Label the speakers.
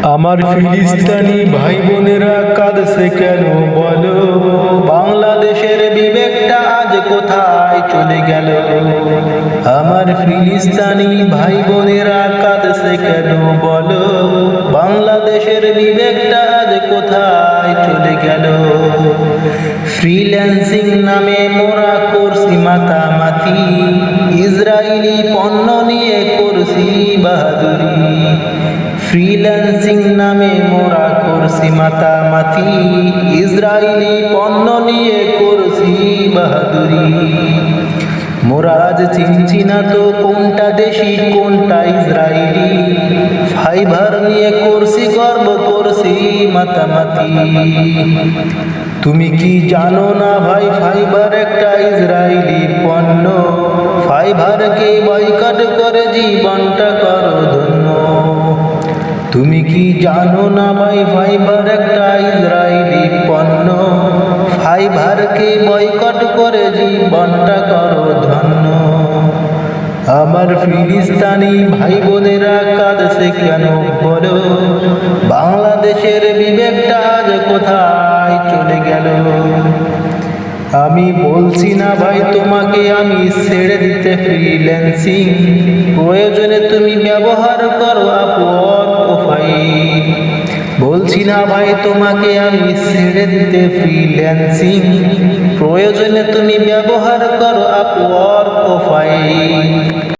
Speaker 1: আমার ফিলিস্তিনি ভাই বোনেরা কাঁদছে কেন বলো, বাংলাদেশের বিবেকটা আজ কোথায় চলে গেল। আমার ফিলিস্তিনি ভাই বোনেরা কাঁদছে কেন বলো, বাংলাদেশের বিবেকটা আজ কোথায় চলে গেল। ফ্রিল্যান্সিং নামে মোরা করছি মাতামাতি, ইসরায়েলি পণ্য নিয়ে করছি বাহাদুরি। ফ্রিল্যান্সিং নামে মোরা করছি মাতামাতি, ইসরায়েলি পণ্য নিয়ে করছি বাহাদুরি। মোরা আজ চিনছি না তো কোনটা দেশি কোনটা ইসরায়েলি, ফাইবার নিয়ে করছি গর্ব করছি মাতামাতি। তুমি কি জানো না ভাই, ফাইবার একটা ইসরায়েলি পণ্য, ফাইবারকে বয়কট করে জীবনটা করো ধন্য। তুমি কি জানো না ভাই, ফাইবার একটা ইসরায়েলি পণ্য, ফাইবারকে বয়কট করে জীবনটা করো ধন্য। আমার ফিলিস্তিনি ভাই বোনেরা কাঁদছে কেন বলো, বাংলাদেশের বিবেকটা আজ কোথায় চলে গেল। আমি বলছি না ভাই তোমাকে আমি ছেড়ে দিতে ফ্রিল্যান্সিং, প্রয়োজনে তুমি ব্যবহার করো আপওয়ার্ক প্রোফাইল। বলছি না ভাই তোমাকে আমি ছেড়ে দিতে ফ্রিল্যান্সিং, প্রয়োজনে তুমি ব্যবহার করো আপওয়ার্ক প্রোফাইল।